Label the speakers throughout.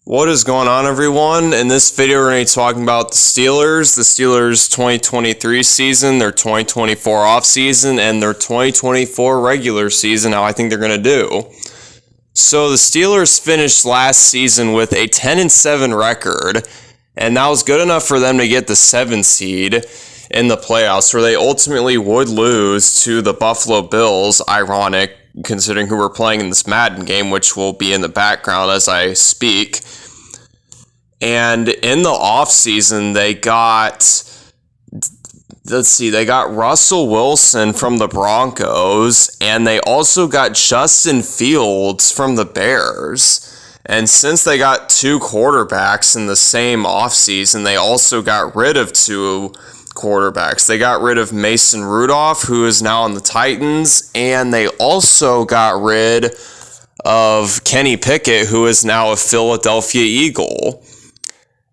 Speaker 1: What is going on, everyone? In this video, we're going to be talking about the Steelers 2023 season, their 2024 offseason, and their 2024 regular season, how I think they're going to do. So the Steelers finished last season with a 10-7 record, and that was good enough for them to get the 7 seed in the playoffs, where they ultimately would lose to the Buffalo Bills. Ironic, considering who we're playing in this Madden game, which will be in the background as I speak. And in the offseason, they got Russell Wilson from the Broncos, and they also got Justin Fields from the Bears. And since they got 2 quarterbacks in the same offseason, they also got rid of 2 quarterbacks. They got rid of Mason Rudolph, who is now on the Titans, and they also got rid of Kenny Pickett, who is now a Philadelphia Eagle.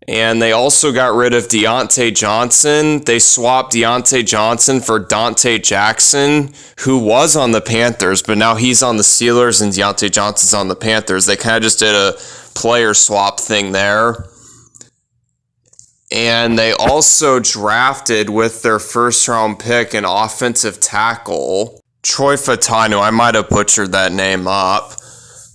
Speaker 1: And they also got rid of Deontay Johnson. They swapped Deontay Johnson for Dante Jackson, who was on the Panthers, but now he's on the Steelers and Deontay Johnson's on the Panthers. They kind of just did a player swap thing there. And they also drafted with their first-round pick an offensive tackle, Troy Fautanu. I might have butchered that name up.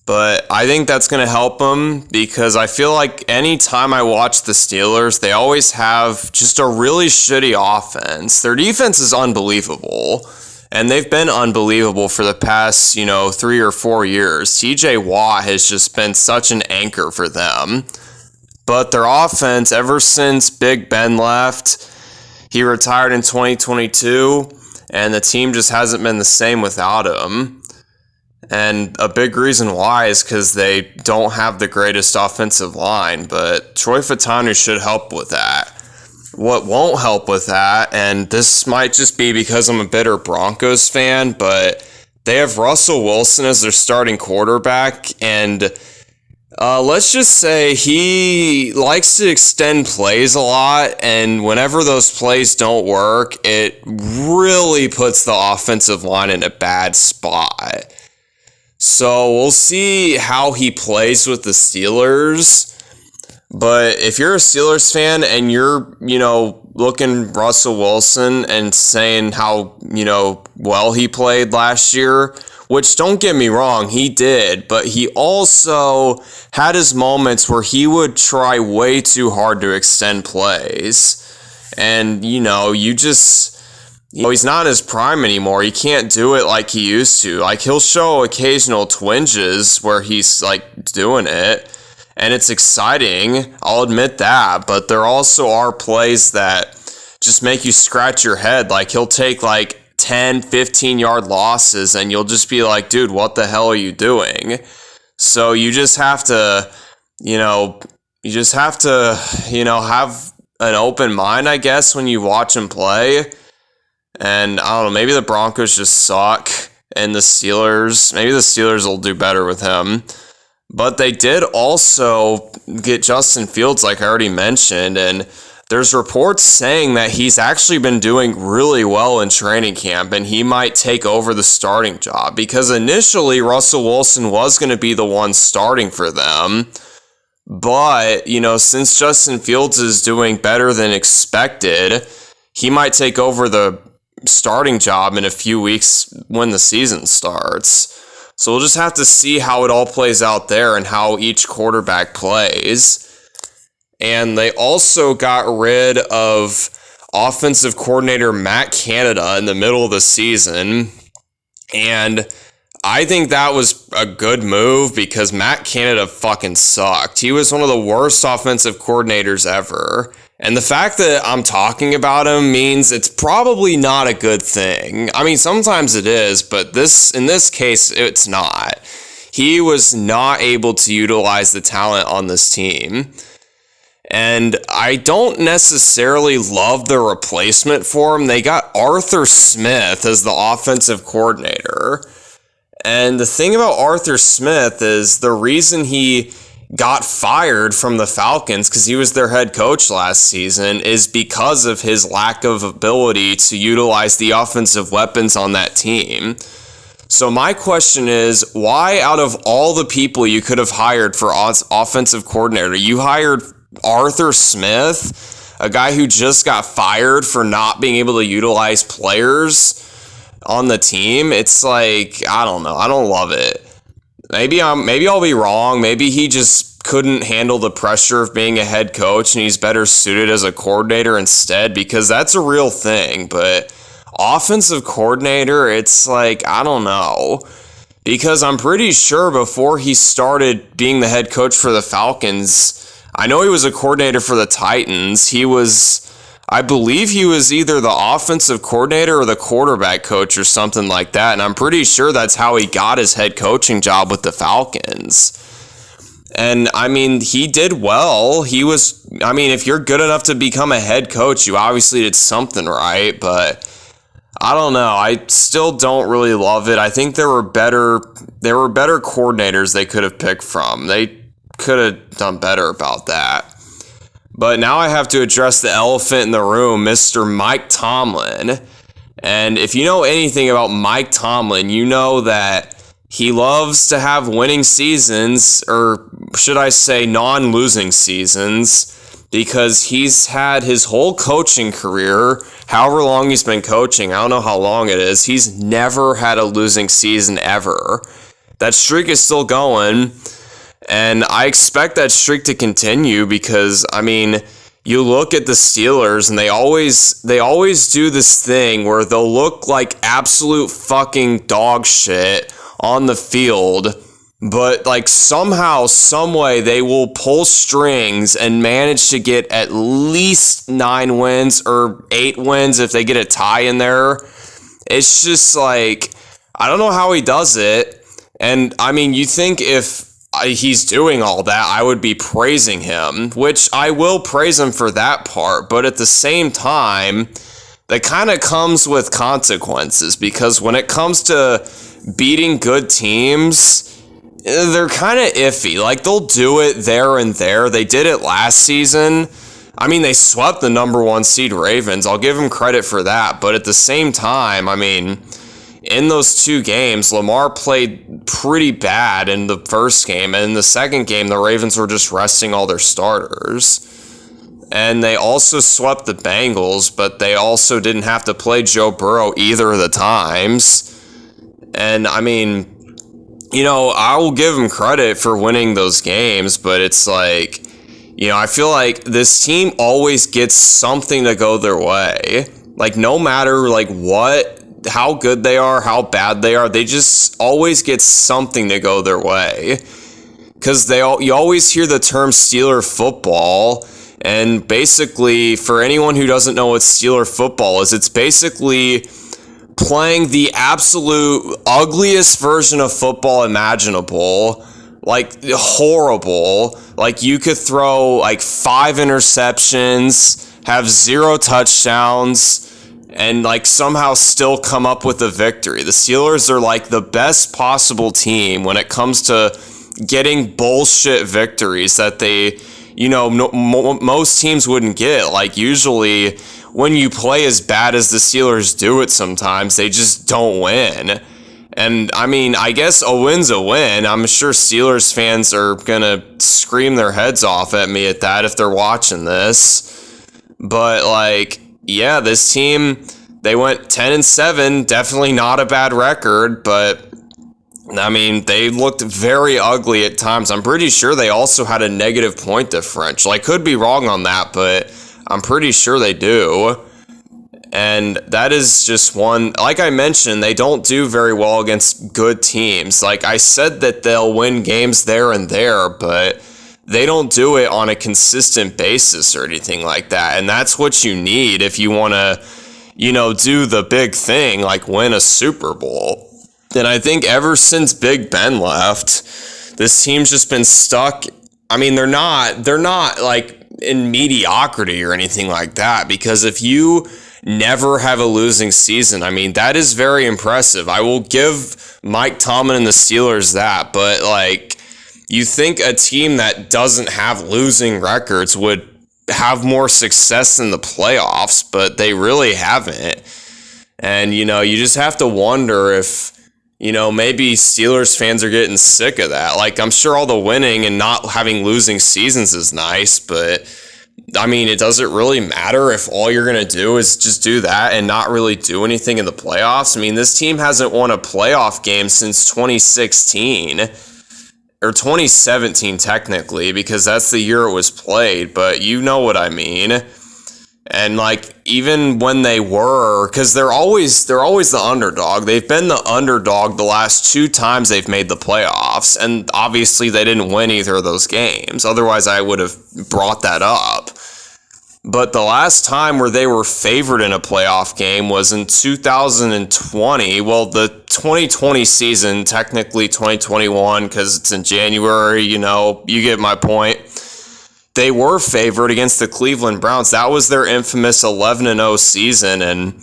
Speaker 1: But I think that's going to help them because I feel like anytime I watch the Steelers, they always have just a really shitty offense. Their defense is unbelievable, and they've been unbelievable for the past, 3 or 4 years. TJ Watt has just been such an anchor for them. But their offense, ever since Big Ben left, he retired in 2022, and the team just hasn't been the same without him. And a big reason why is because they don't have the greatest offensive line, but Troy Fautanu should help with that. What won't help with that, and this might just be because I'm a bitter Broncos fan, but they have Russell Wilson as their starting quarterback, and let's just say he likes to extend plays a lot, and whenever those plays don't work, it really puts the offensive line in a bad spot. So we'll see how he plays with the Steelers. But if you're a Steelers fan and you're, looking Russell Wilson and saying how, well he played last year, which don't get me wrong, he did, but he also had his moments where he would try way too hard to extend plays. And, he's not in his prime anymore. He can't do it like he used to. Like, he'll show occasional twinges where he's, doing it, and it's exciting. I'll admit that, but there also are plays that just make you scratch your head. Like, he'll take, 10, 15-yard losses, and you'll just be like, dude, what the hell are you doing? So you just have to, have an open mind, I guess, when you watch him play. And I don't know, maybe the Broncos just suck, and maybe the Steelers will do better with him. But they did also get Justin Fields, like I already mentioned, and there's reports saying that he's actually been doing really well in training camp, and he might take over the starting job, because initially Russell Wilson was going to be the one starting for them. But, since Justin Fields is doing better than expected, he might take over the starting job in a few weeks when the season starts. So we'll just have to see how it all plays out there and how each quarterback plays. And they also got rid of offensive coordinator Matt Canada in the middle of the season. And I think that was a good move because Matt Canada fucking sucked. He was one of the worst offensive coordinators ever. And the fact that I'm talking about him means it's probably not a good thing. I mean, sometimes it is, but in this case, it's not. He was not able to utilize the talent on this team. And I don't necessarily love the replacement for him. They got Arthur Smith as the offensive coordinator. And the thing about Arthur Smith is the reason he got fired from the Falcons, because he was their head coach last season, is because of his lack of ability to utilize the offensive weapons on that team. So my question is, why out of all the people you could have hired for offensive coordinator, you hired Arthur Smith, a guy who just got fired for not being able to utilize players on the team? It's like, I don't know. I don't love it. Maybe I'll be wrong. Maybe he just couldn't handle the pressure of being a head coach and he's better suited as a coordinator instead, because that's a real thing. But offensive coordinator, it's like, I don't know. Because I'm pretty sure before he started being the head coach for the Falcons, I know he was a coordinator for the Titans. I believe he was either the offensive coordinator or the quarterback coach or something like that. And I'm pretty sure that's how he got his head coaching job with the Falcons. And, I mean, he did well. If you're good enough to become a head coach, you obviously did something right. But I don't know. I still don't really love it. I think there were better coordinators they could have picked from. They could have done better about that. But now I have to address the elephant in the room, Mr. Mike Tomlin. And if you know anything about Mike Tomlin, you know that he loves to have winning seasons, or should I say non-losing seasons, because he's had his whole coaching career, however long he's been coaching, I don't know how long it is, he's never had a losing season ever. That streak is still going, and I expect that streak to continue because, you look at the Steelers and they always do this thing where they'll look like absolute fucking dog shit on the field, but somehow, some way they will pull strings and manage to get at least 9 wins or 8 wins if they get a tie in there. It's just I don't know how he does it. And you think if he's doing all that, I would be praising him, which I will praise him for that part, but at the same time, that kind of comes with consequences, because when it comes to beating good teams, they're kind of iffy. They'll do it there and there. They did it last season. They swept the number 1 seed Ravens. I'll give them credit for that, but at the same time, in those 2 games, Lamar played pretty bad in the first game, and in the second game, the Ravens were just resting all their starters. And they also swept the Bengals, but they also didn't have to play Joe Burrow either of the times. And, I will give them credit for winning those games, but it's I feel like this team always gets something to go their way. No matter, how good they are, how bad they are, they just always get something to go their way. Because you always hear the term Steeler football, and basically, for anyone who doesn't know what Steeler football is, it's basically playing the absolute ugliest version of football imaginable. Horrible. You could throw 5 interceptions, have 0 touchdowns, and somehow still come up with a victory. The Steelers are the best possible team when it comes to getting bullshit victories that they, most teams wouldn't get. Usually when you play as bad as the Steelers do it sometimes, they just don't win. And I guess a win's a win. I'm sure Steelers fans are gonna scream their heads off at me at that if they're watching this. But yeah, this team, they went 10-7, definitely not a bad record, but they looked very ugly at times. I'm pretty sure they also had a negative point differential. I could be wrong on that, but I'm pretty sure they do. And that is just one, like I mentioned, they don't do very well against good teams. I said that they'll win games there and there, but they don't do it on a consistent basis or anything like that. And that's what you need if you want to, do the big thing, win a Super Bowl. And I think ever since Big Ben left, this team's just been stuck. They're not in mediocrity or anything like that, because if you never have a losing season, that is very impressive. I will give Mike Tomlin and the Steelers that, but you think a team that doesn't have losing records would have more success in the playoffs, but they really haven't. And, you just have to wonder if, maybe Steelers fans are getting sick of that. Like, I'm sure all the winning and not having losing seasons is nice, but I mean, it doesn't really matter if all you're going to do is just do that and not really do anything in the playoffs. I mean, this team hasn't won a playoff game since 2016 or 2017 technically, because that's the year it was played, but you know what I mean. And like, even when they were, because they're always the underdog. They've been the underdog the last 2 times they've made the playoffs, and obviously they didn't win either of those games. Otherwise, I would have brought that up. But the last time where they were favored in a playoff game was in 2020. Well, the 2020 season, technically 2021, because it's in January. You get my point. They were favored against the Cleveland Browns. That was their infamous 11-0 season, and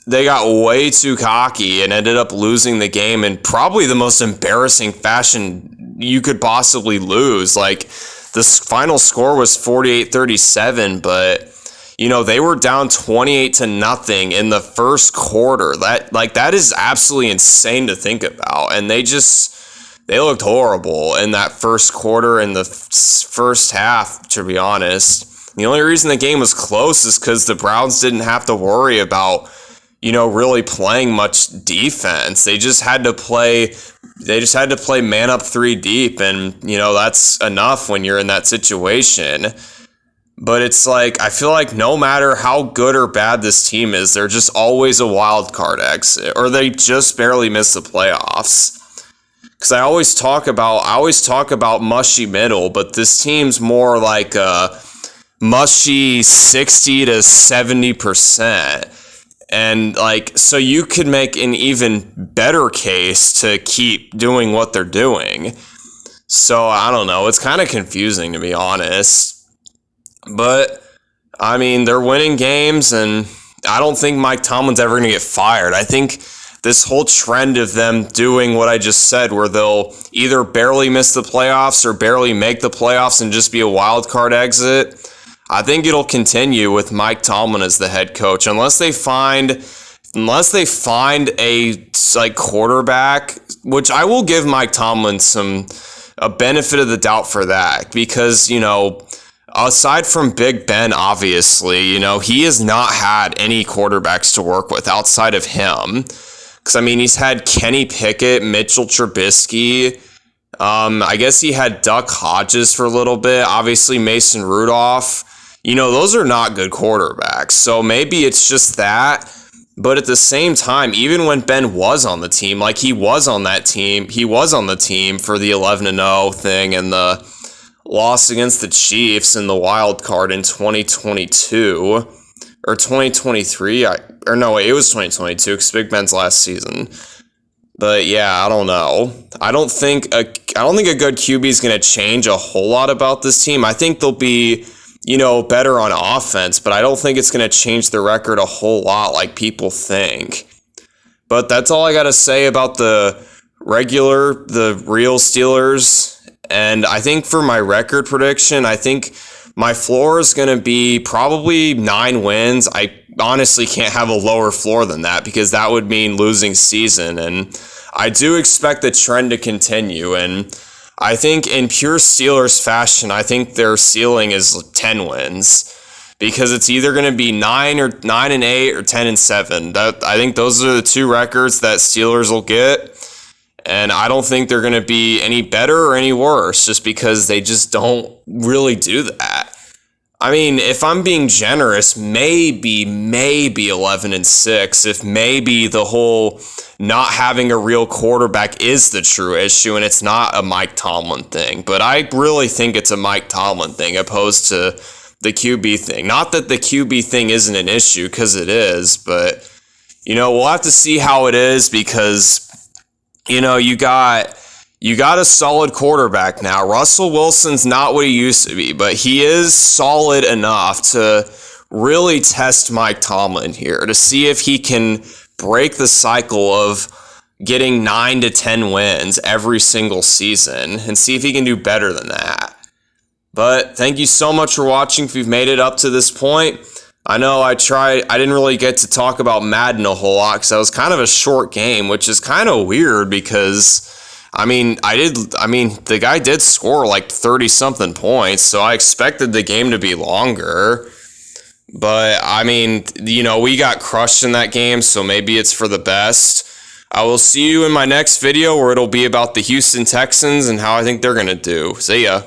Speaker 1: they got way too cocky and ended up losing the game in probably the most embarrassing fashion you could possibly lose. Like, the final score was 48-37, but they were down 28-0 in the first quarter. That is absolutely insane to think about, and they looked horrible in that first quarter and the first half, to be honest. The only reason the game was close is because the Browns didn't have to worry about, really playing much defense. They just had to play man up 3 deep, and, that's enough when you're in that situation. But it's like, I feel like no matter how good or bad this team is, they're just always a wild card exit, or they just barely miss the playoffs. Because I always talk about mushy middle, but this team's more like a mushy 60 to 70%. And so you could make an even better case to keep doing what they're doing. So I don't know. It's kind of confusing, to be honest. But I mean, they're winning games, and I don't think Mike Tomlin's ever going to get fired. I think this whole trend of them doing what I just said, where they'll either barely miss the playoffs or barely make the playoffs and just be a wild card exit, I think it'll continue with Mike Tomlin as the head coach, unless they find a quarterback, which I will give Mike Tomlin a benefit of the doubt for that, because aside from Big Ben, obviously, he has not had any quarterbacks to work with outside of him. Because, I mean, he's had Kenny Pickett, Mitchell Trubisky. I guess he had Duck Hodges for a little bit. Obviously, Mason Rudolph. Those are not good quarterbacks. So maybe it's just that. But at the same time, even when Ben was on the team, he was on the team for the 11-0 thing and the loss against the Chiefs in the wild card in 2022 or 2023. It was 2022 because Big Ben's last season. But yeah, I don't know. I don't think a good QB is going to change a whole lot about this team. I think they'll be, better on offense, but I don't think it's going to change the record a whole lot like people think. But that's all I got to say about the real Steelers. And I think for my record prediction, I think my floor is going to be probably 9 wins. I honestly can't have a lower floor than that, because that would mean losing season. And I do expect the trend to continue. And I think in pure Steelers fashion, I think their ceiling is 10 wins, because it's either going to be 9-8 or 10-7. I think those are the 2 records that Steelers will get. And I don't think they're going to be any better or any worse, just because they just don't really do that. I mean, if I'm being generous, maybe 11-6, if maybe the whole not having a real quarterback is the true issue and it's not a Mike Tomlin thing. But I really think it's a Mike Tomlin thing opposed to the QB thing. Not that the QB thing isn't an issue, because it is, but, we'll have to see how it is, because, you got a solid quarterback now. Russell Wilson's not what he used to be, but he is solid enough to really test Mike Tomlin here, to see if he can break the cycle of getting 9 to 10 wins every single season and see if he can do better than that. But thank you so much for watching. If you've made it up to this point, I know I didn't really get to talk about Madden a whole lot because that was kind of a short game, which is kind of weird because, the guy did score like 30 something points, so I expected the game to be longer. But, we got crushed in that game, so maybe it's for the best. I will see you in my next video where it'll be about the Houston Texans and how I think they're going to do. See ya.